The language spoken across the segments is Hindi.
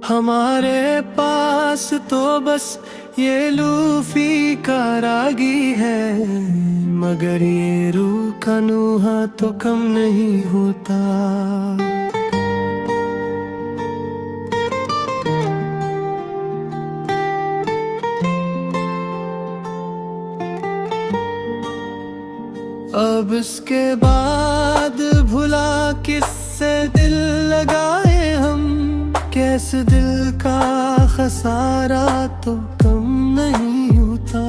हमारे पास तो बस ये लूफी का रागी है, मगर ये रूह का नूहा तो कम नहीं होता। अब इसके बाद भुला किससे दिल लगाए हम, कैसे दिल का खसारा तो कम नहीं होता।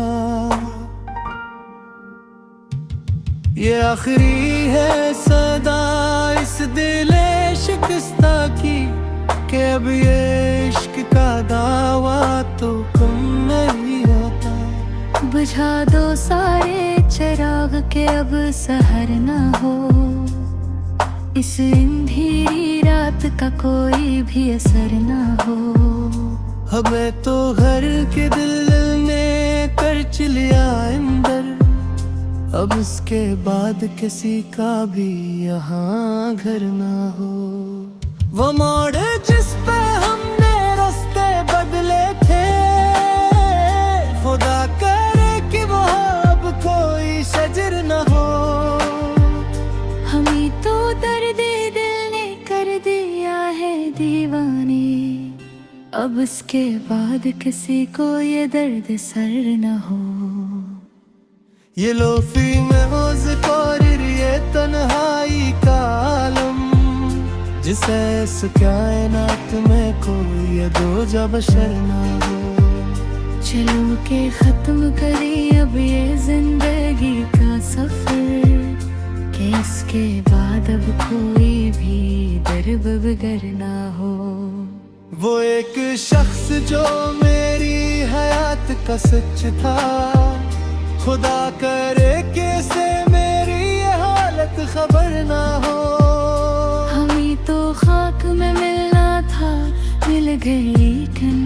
ये आखिरी है सदा इस दिले शिकस्ता की, कि अब ये इश्क का दावा तो कम नहीं होता। बुझा दो सारे चिराग के अब सहर न हो, इस अंधेरी रात का कोई भी असर न हो। हमें तो घर के दिल ने कर लिया अंदर, अब इसके बाद किसी का भी यहाँ घर ना हो। वो मोड़ जिस पे हमने रास्ते बदले थे, खुदा करे कि वो अब कोई शजर न हो। हमें तो दर्द दिल ने कर दिया है दीवाने, अब इसके बाद किसी को ये दर्द सर न हो। ये लोफी में हो ज़िक्र ये तन्हाई का आलम, जिसे इस कायनात में कोई ये दो जब बशर ना हो। चलो के खत्म करें अब ये जिंदगी का सफर, कि इसके बाद अब कोई भी दर-बगर ना हो। वो एक शख्स जो मेरी हयात का सच था, खुदा करे कि से मेरी ये हालत खबर ना हो। हमें तो खाक में मिलना था, मिल गई लेकिन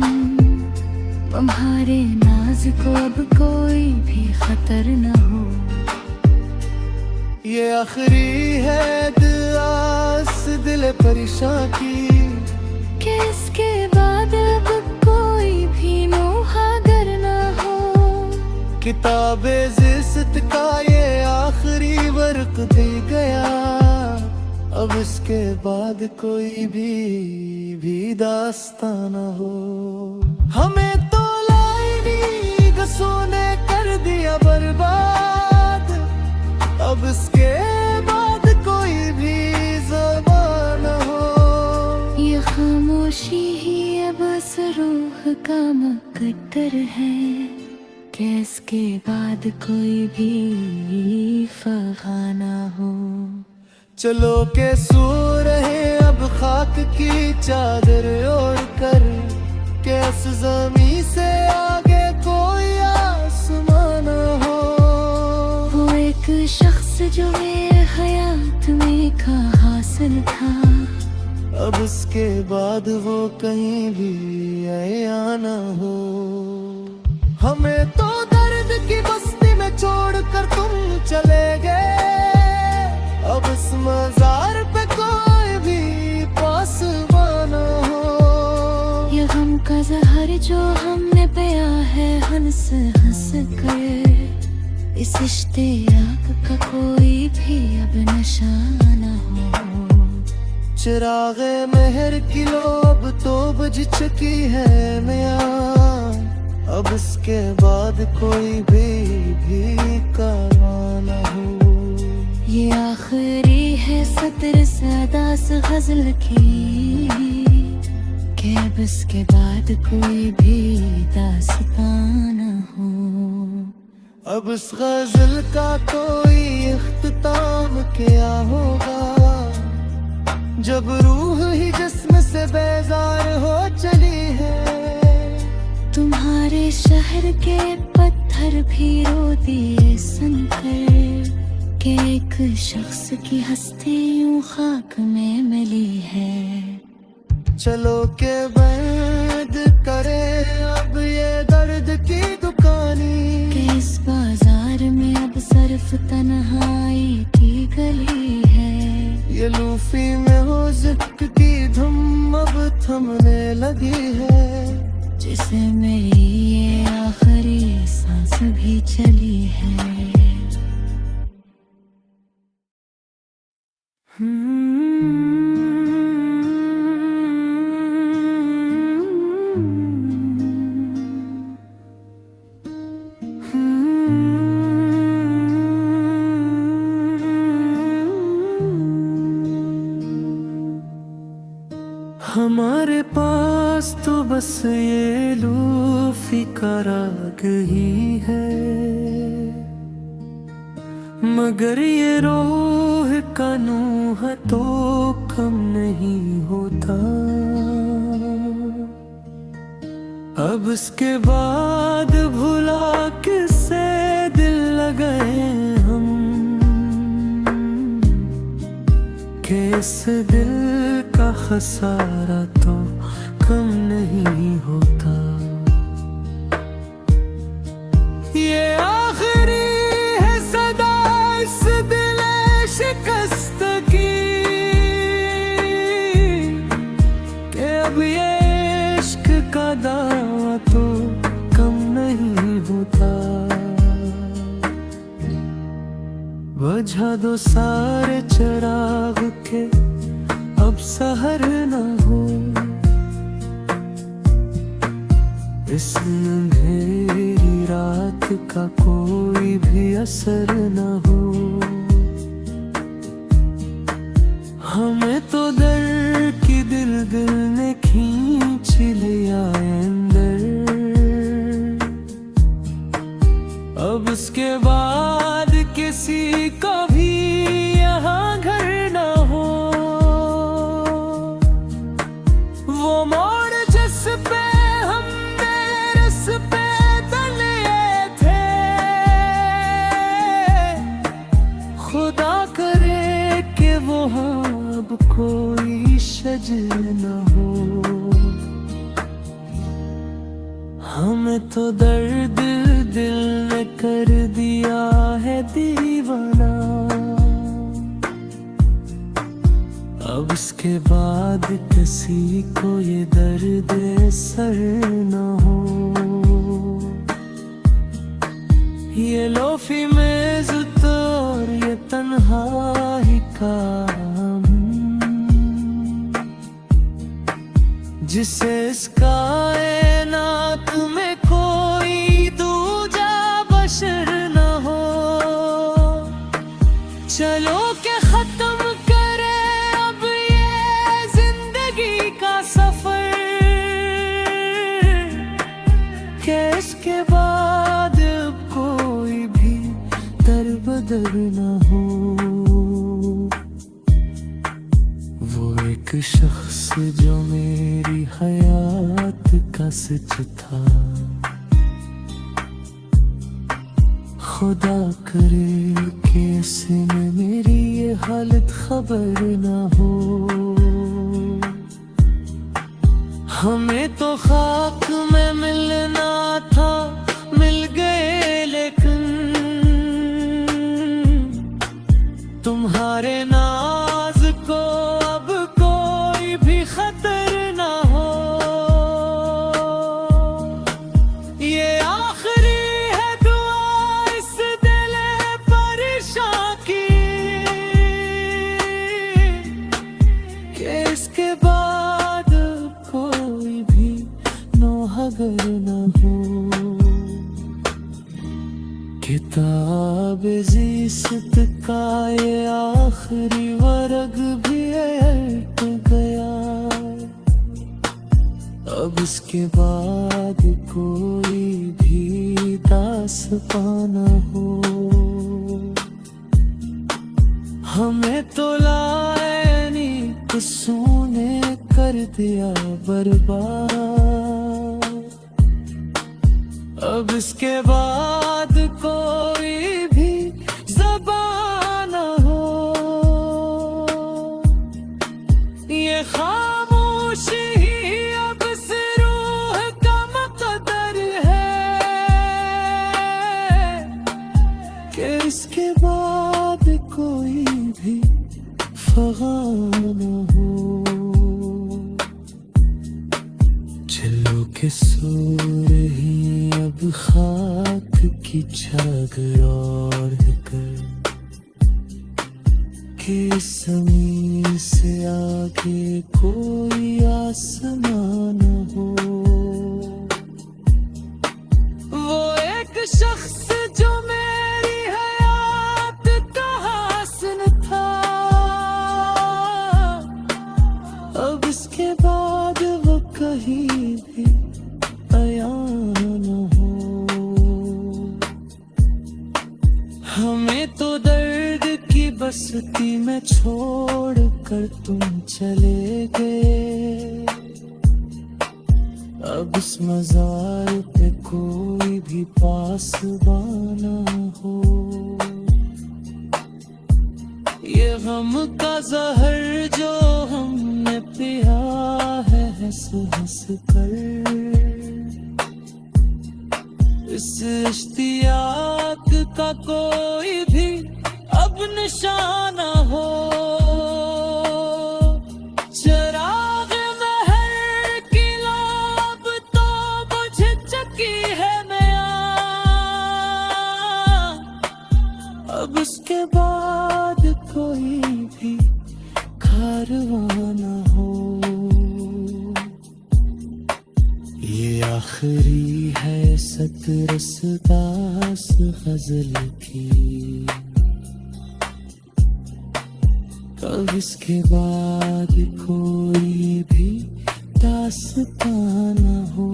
हमारे नाज को अब कोई भी खतर न हो। ये आखिरी है दुआ इस दिल परेशान की, कि इसके बाद अब कोई भी नोहागर न हो। किताबे ज़िस्त का ये आखिरी वर्क दे गया, अब इसके बाद कोई भी दास्ताना हो। हमें तो लाइनी गसों ने कर दिया बर्बाद, अब इसके बाद कोई भी ज़बान हो। ये खामोशी ही अब बस रूह का मुकद्दर है, कि इसके बाद कोई भी फगाना हो। चलो के सो रहे अब खाक की चादर ओढ़ कर, कि इस ज़मीं से आगे कोई आसमान हो। वो एक शख्स जो मेरे हयात में का हासिल था, अब इसके बाद वो कहीं भी आया ना हो। हमें तो दर्द की बस्ती में छोड़कर तुम चले गए, अब इस मज़ार पे कोई भी पासबान ना हो। ये गम का जहर जो हमने पिया है हंस हंस कर, इस इश्तियाक का कोई भी अब नशा न हो। चिरागे मेहर की लो अब तो बुझ चुकी है मियां, अब इसके बाद कोई भी कारवां न हो। ये आखिरी है सतर सदास गजल की, कि अब इसके बाद कोई भी दास्तान न हो। अब इस गजल का कोई इख्तिताम क्या होगा, जब रूह ही जिस्म से बेजार हो चली है। तुम्हारे शहर के पत्थर भी रो दिए सुनकर, कि एक शख्स की हस्ती यूं खाक में मिली है। चलो के बंद करे अब ये दर्द की दुकानी, कि इस बाजार में अब सिर्फ तन्हाई की गली है। ये लूफी में हो जिक्र की धुम अब थमने लगी है, जिसे मेरी ये आखिरी सांस भी चली है। हमारे पास तो बस ये लूफी का राग ही है, मगर ये रोह का नूह तो कम नहीं होता। अब इसके बाद भुला किससे दिल लगाए हम, कि इस दिल का खसारा तो कम नहीं होता। ये आखिरी है सदा इस दिल शिकस्त की, कि अब ये इश्क का दावा तो कम नहीं होता। बुझा दो सारे चिराग के अब सहर न हो, इस अंधेरी रात का कोई भी असर न हो। हमें तो दर की दिल दिल ने खींच लिया अंदर, अब उसके बाद किसी को भी यहाँ घर न हो। वो मोड़ जिस पे हमने रस पे तले थे, खुदा करे कि वो अब कोई शजर न हो। हमें तो दर्द दिल ने कर दिया है दीवाना, अब इसके बाद किसी को ये दर्द सर न हो। ये लोफी मेज़ तो और ये तन्हाई का जिसे इस कायनात में कोई दूजा बशर न हो। चलो के खत्म करे अब ये जिंदगी का सफर, कि इसके बाद अब कोई भी दर-बदर न हो। वो एक शख्स जो मेरी हयात का सच था, खुदा करे कि इसमें मेरी ये हालत खबर ना हो। हमें तो खाक में मिलना था, मिल गए लेकिन तुम्हारे नाज को अब कोई भी खतर ना हो। ये आखिरी है दुआ इस दिल परेशान की, कि इसके बाद कोई भी नौहगर ना हो। किताब ज़िस्त का ये आखिरी वर्ग भी हट गया, अब इसके बाद कोई भी दास्तां न हो। हमें तो लायनी किस्सों ने कर दिया बर्बाद, अब इसके बाद कोई भी ज़बान न हो। ये खामोशी ही अब इस रूह का मक़दर है, कि इसके बाद कोई भी फ़ग़ान न हो। खाक की छाग ओढ़ कर कि ज़मीन से आगे कोई आसमान हो। वो एक शख्स जो मेरी हयात का हासिल था, अब इसके बाद वो कहीं भी आया न हो। हमें तो दर्द की बस्ती में छोड़ कर तुम चले गए, अब इस मज़ार पे कोई भी पासबाना हो। ये गम का जहर जो हमने पिया है हंस हंस कर, इस इश्तियाक का कोई भी अब निशाना हो। चिराग महर की लब तो बुझ चुकी है नया, अब उसके बाद कोई भी कारवां न हो। ये आखिरी है सतरसदास गजल की, अब इसके बाद कोई भी दास्तां न हो।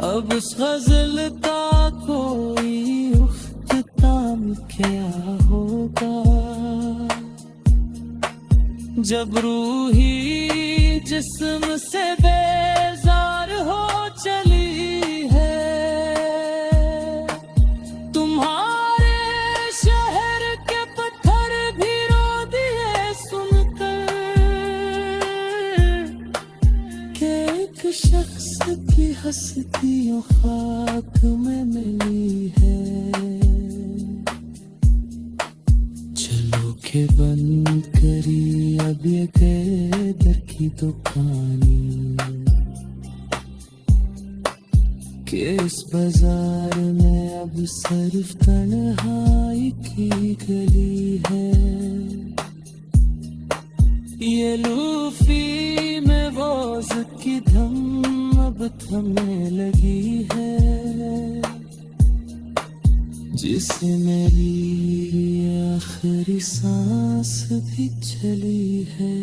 अब उस गजल का कोई उख्तिताम क्या होगा, जब रूही जिस्म से बेजार हो चली है। तुम्हारे शहर के पत्थर भी रो दिए सुनकर कि एक शख्स की हस्तियों खाक में मिली है। चलो के बंद करी अब ये दर की दुकानी, कि इस बाजार में अब सिर्फ तन्हाई की गली है। ये लूफी में वोज की धम अब थमने लगी है, जिसे मेरी आखिरी सांस भी चली है।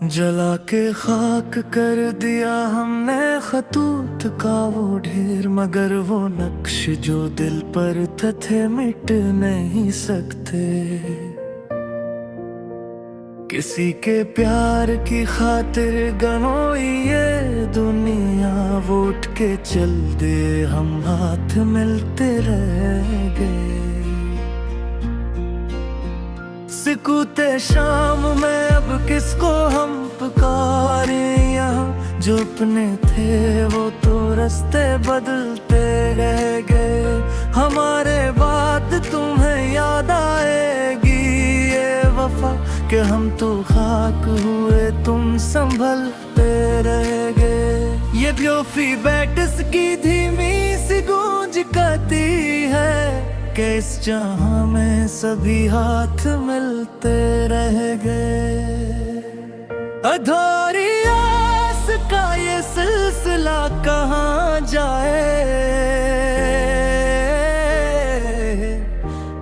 जला के खाक कर दिया हमने खतूत का वो ढेर, मगर वो नक्श जो दिल पर थे मिट नहीं सकते। किसी के प्यार की खातिर गनोई ये दुनिया, वो उठ के चल दे हम हाथ मिलते रह गए। सिकुते शाम में अब किसको हम पुकारे, यहाँ जो अपने थे वो तो रास्ते बदलते रह गए। हमारे बाद तुम्हें याद आएगी ये वफा, कि हम तो खाक हुए तुम संभलते रह गए। ये ब्योफी बैटस की धीमी सी गूंज गाती है, कि इस जहां में सभी हाथ मिलते रह गए। अधूरी आस का ये सिलसिला कहाँ जाए,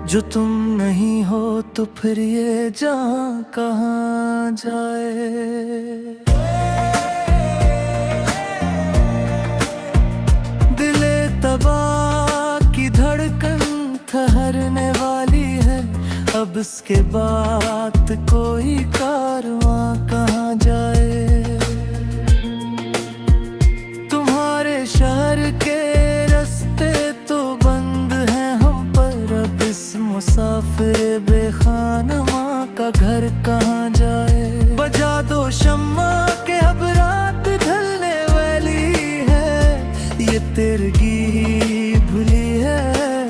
जो तुम नहीं हो तो फिर ये जहां कहाँ जाए। दिले तबाह की धड़कन ठहरने वाली है, अब इसके बाद कोई कारवां कहाँ जाए। तुम्हारे शहर के रास्ते तो बंद हैं हम पर, अब इस मुसाफिर बेखानमा का घर कहाँ जाए। बजा दो शम्मा के अब रात ढलने वाली है, ये तिरगी भूली है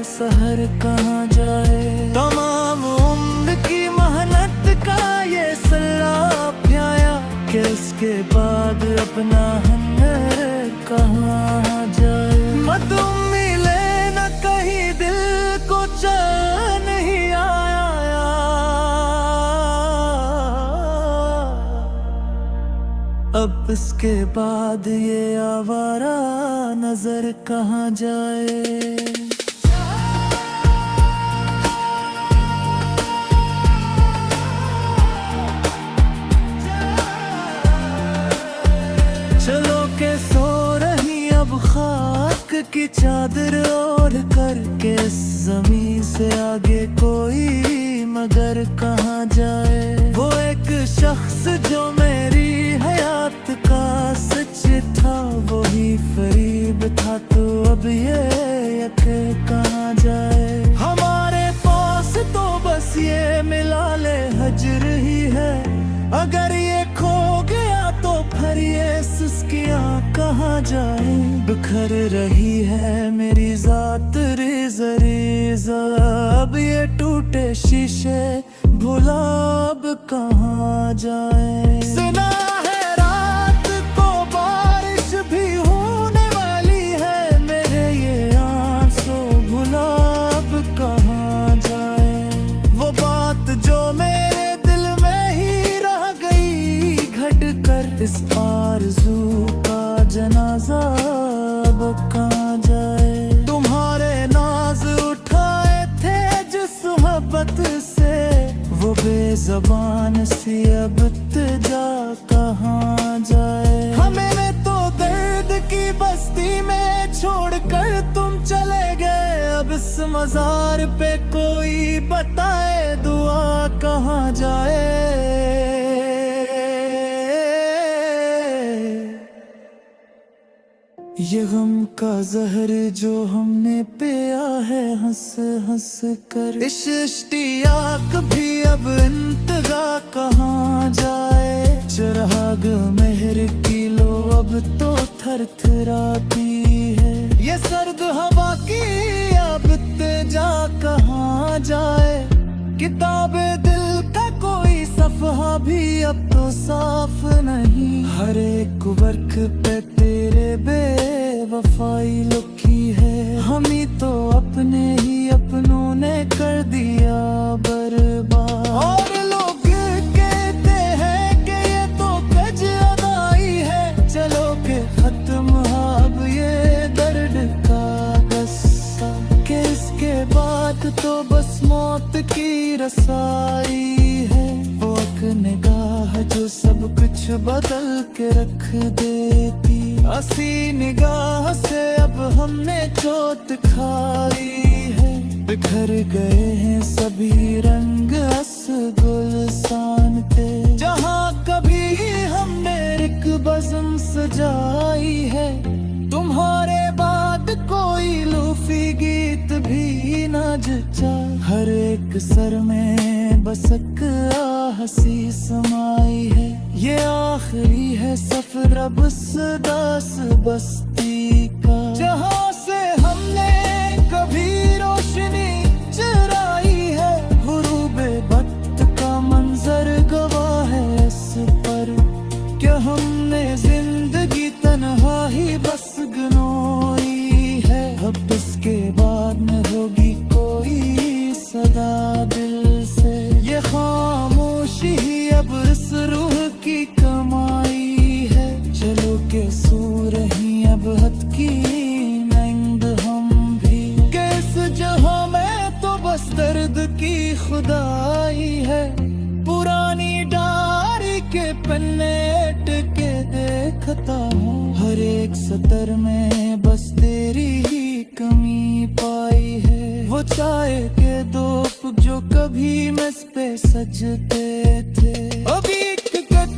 सहर कहाँ जाए। तमाम उम्र की मेहनत का ये सल्ला प्याया कि इसके बाद अपना हंगर कहाँ जाए। मत मिले न कहीं दिल को चैन नहीं आया, अब इसके बाद ये आवारा नजर कहाँ जाए। चलो के सो रही अब खाक की चादर ओढ़ करके, इस जमीन से आगे कोई मगर कहाँ जाए। वो एक शख्स जो मेरी हयात का सच था, वही फरीब था, तो अब ये यके कहाँ जाए। हमारे पास तो बस ये मिला ले हजर ही है, अगर ये खो गया तो फिर ये सुस्कियाँ कहाँ जाए। बिखर रही है मेरी जात रेज़-रेज़, अब ये टूटे शीशे भुला अब कहाँ जाए। सुना है रात को बारिश भी होने वाली है, मेरे ये आंसू भुला अब कहाँ जाए। वो बात जो मेरे दिल में ही रह गई घट कर, इस आरज़ू का जनाजा अब कहाँ जाए। तुम्हारे नाज उठाए थे जिस मोहब्बत से, वो बेज़बान सी अब जा कहाँ जाए। हमें तो दर्द की बस्ती में छोड़कर तुम चले गए, अब इस मज़ार पे कोई बताए दुआ कहाँ जाए। ये गम का जहर जो हमने पिया है हंस हंस कर, इस इश्तियाक भी अब इंतज़ा कहाँ जाए। चिराग मेहर की लो अब तो थरथराती है, ये सर्द हवा की अब जा कहाँ जाए। किताबे दिल का कोई सफ़हा भी अब तो साफ नहीं, हर एक वर्क पे तेरे बेवफाई लिखी है। हम ही तो अपने ही अपनों ने कर दिया बर्बाद, और लोग कहते हैं कि ये तो कज अदाई है। चलो के खत्म अब ये दर्द का गस्सा, कि इसके बाद तो बस मौत की रसाई है। वो एक निगाह जो सब कुछ बदल के रख देती, हंसी निगाह से अब हमने चोट खाई है। बिखर गए हैं सभी रंग अस गुलसान थे, जहाँ कभी हमने एक बज़म सजाई है। तुम्हारे बाद कोई लूफी गीत भी न जचा, हर एक सर में बस एक हंसी समाई है। ये आखिरी है सफर अब उस दास बस्ती का, जहाँ से हमने कभी रोशनी चुराई है। गुरूबे वक्त का मंजर गवाह है इस पर, क्या हमने जिंदगी तन्हा ही बस गनोई है। अब इसके बाद न होगी कोई सदा दिल से, ये खामोशी ही अब इस रूह की कमाई है। चलो के सो रही अब हद की नंग हम भी, किस जहां में तो बस दर्द की खुदाई है। पुरानी डायरी के पन्ने टिके देखता हूँ, हर एक सतर में बस तेरी ही कमी पाई है। वो चाय के दो जो कभी मेज़ पे सजते थे, अभी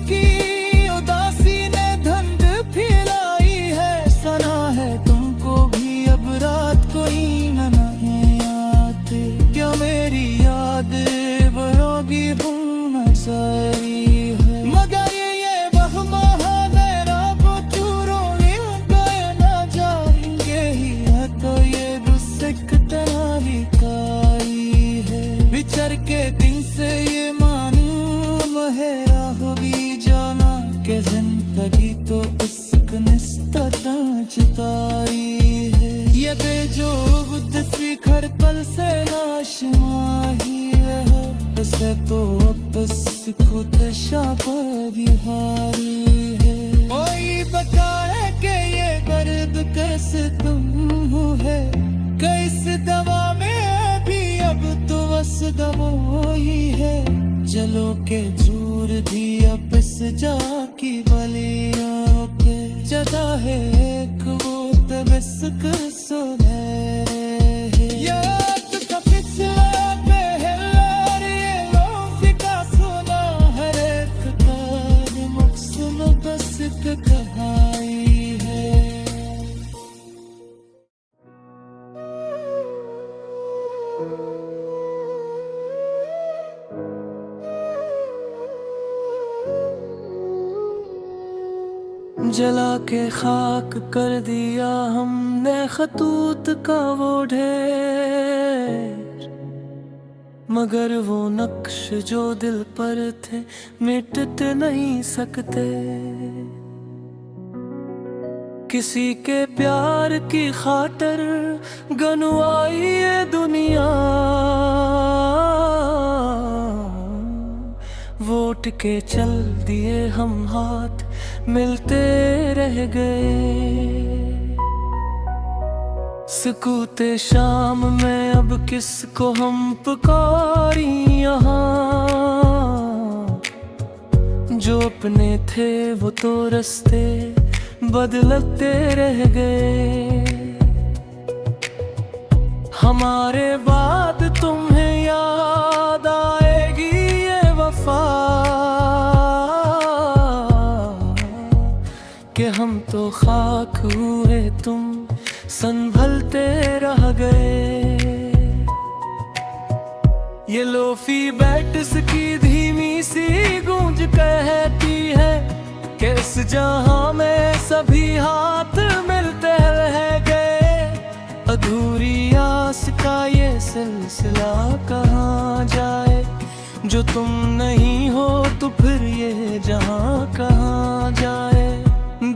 की उदासी ने धंध फैलाई है। सना है तुमको भी अब रात कोई न नहीं आती, क्या मेरी याद बरोगी भूल सारी है। मगर ये वहमा है मेरा वो चूरों गए न जाए, भारी है। ये बेजो बुद्ध शिखर पल से नाशमाही है। ऐसे तो बस खुद शाप बिहारी है। कोई बताए कि ये दर्द कैसे तुम है। कैस दवा में भी अब तो बस दवाई है। चलो के चूर दिया पिस जा की बलियों के जदा है एक वो तबस्क सुनहरे है। याद का पिछला पहर ये लोफी का सुना हर एक कार मुक्सुम बस कहाई है। जला के खाक कर दिया हमने खतूत का वो ढेर। मगर वो नक्श जो दिल पर थे मिट नहीं सकते। किसी के प्यार की खातर गनवाई ये दुनिया। वोट के चल दिए हम हाथ मिलते रह गए। सुकूते शाम में अब किसको हम पुकारी यहाँ। जो अपने थे वो तो रास्ते बदलते रह गए। हमारे बाद तुम्हें याद आएगी ये वफा कि हम तो खाक हुए तुम संभलते रह गए। ये लोफी बैट्स की धीमी सी गूंज कहती है कि इस जहां में सभी हाथ मिलते रह गए। अधूरी आस का ये सिलसिला कहाँ जाए। जो तुम नहीं हो तो फिर ये जहां कहाँ जाए।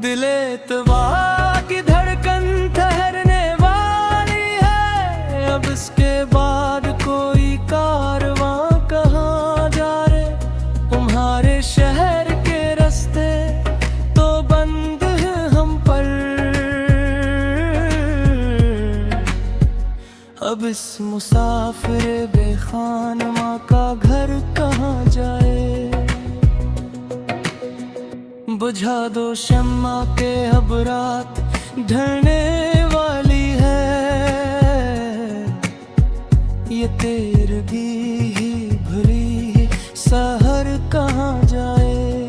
दिले तवा की धड़कन ठहरने वाली है। अब इसके बाद कोई कारवां कहाँ जा रे। तुम्हारे शहर के रास्ते तो बंद हैं हम पर। अब इस मुसाफिर बेखानमा का घर कहाँ जाए। बुझा दो शम्मा के अब रात ढलने वाली है। ये तेरगी ही भरी सहर कहाँ जाए।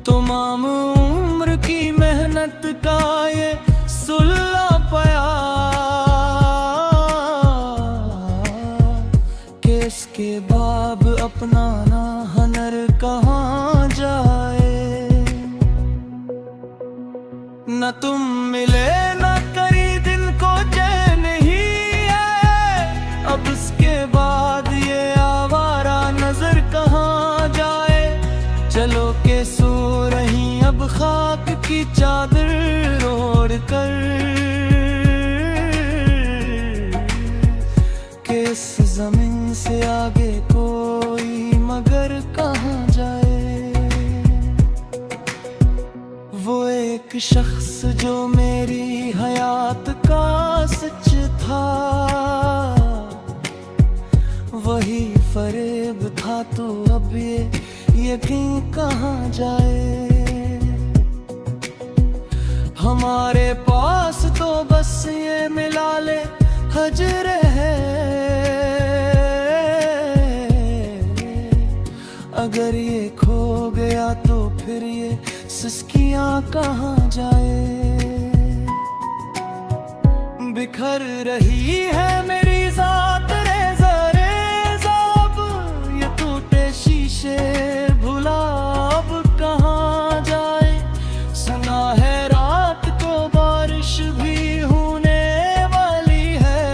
तमाम उम्र की मेहनत का ये सुल्ला पाया कि इसके बाब अपनाना हनर कहाँ जाए। न तुम मिले न करी दिल को चैन ही है। अब उसके बाद ये आवारा नजर कहाँ जाए। चलो के सो रही अब खाक की चादर ओढ़ कर कि इस जमीन से आगे कोई मगर कहाँ जाए। वो एक शख्स जो मेरी हयात का सच था। वही फरेब था तो अब ये यकीन कहाँ जाए। हमारे पास तो बस ये मिला ले हजर है। अगर ये खो गया तो फिर ये सिसकियाँ कहाँ जाए। बिखर रही है मेरी जात रेज़ा रेज़ा। अब ये टूटे शीशे भुला अब कहाँ जाए। सुना है रात को बारिश भी होने वाली है।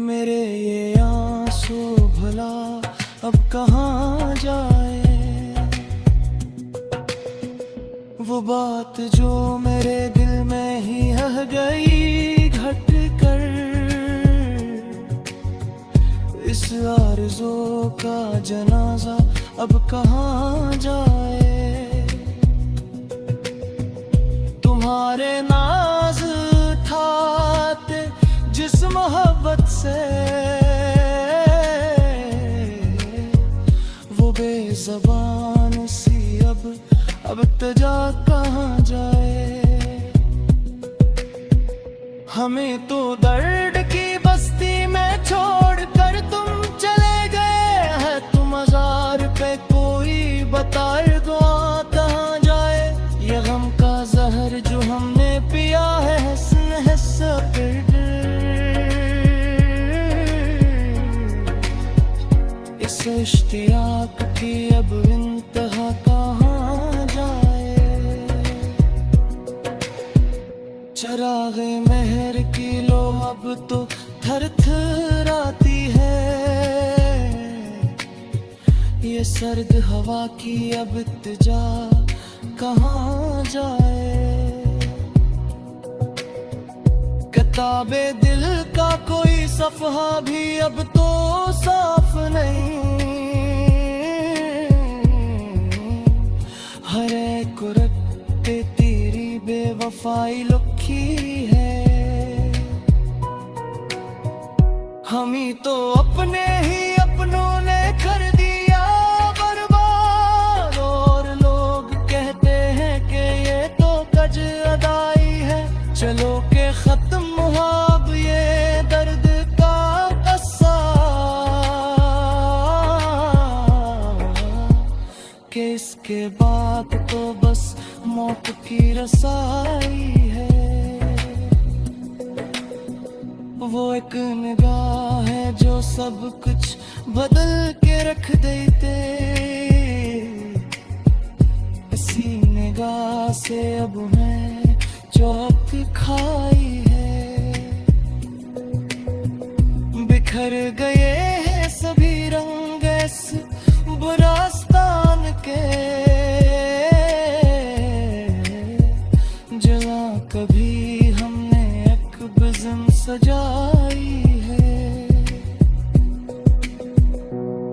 मेरे ये आंसू भला अब कहाँ जाए। वो बात जो मेरे दिल में ही रह गई घट कर, इस आरज़ू का जनाजा अब कहाँ जाए। तुम्हारे नाज ठाते जिस मोहब्बत से, वो बेज़बान सी अब तजा कहाँ जाए। हमें तो दर्द की बस्ती में छोड़ कर तुम चले गए हैं। तुम मज़ार पे कोई बताए दुआ कहाँ जाए। ये गम का जहर जो हमने पिया है हसन हिस्सा इस इश्तियाक की अब इंतहा कहाँ जाए। चराग़े मेहर की लो अब तो थर थराती है। ये सर्द हवा की अब इत्तिजा कहाँ जाए। किताबे दिल का कोई सफ़हा भी अब तो साफ नहीं। हर एक रत पे तेरी बेवफाई लिखी है। हम ही तो अपने ही अपनों ने कर दिया बर्बाद। और लोग कहते हैं कि ये तो कज अदाई है। चलो के खत्म हुआ अब ये दर्द का कस्सा कि इसके बाद तो बस मौत की रसाई है। वो एक निगाह है जो सब कुछ बदल के रख देते। इसी निगाह से अब मैं चौक खाई है। बिखर गए हैं सभी रंग इस बुरास्तान के। जला कभी हमने एक बज़म सजाई है।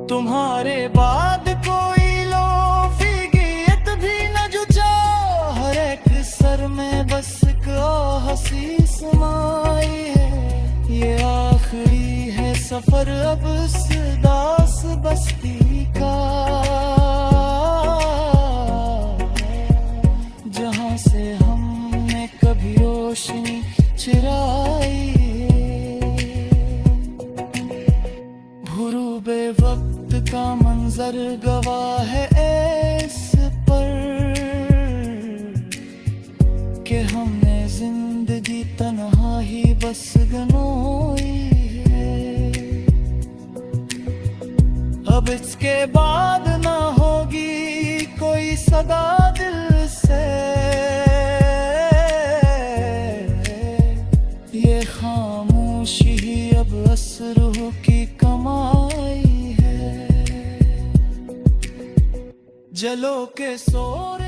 तुम्हारे बाद कोई लोफी गीत भी न जुचा। हर एक सर में बस एक हंसी समाई है। ये आखिरी है सफर अब इस दास बस्ती का, जहां से हमने कभी रोशनी चिराई। भुरूबे वक्त का मंजर गवाह है इस पर कि हमने जिंदगी तन्हा ही बस गनोई है। अब इसके बाद ना होगी कोई सदा दिल से। ये खामोशी ही अब असरूह की कमाई है। जलो के सोर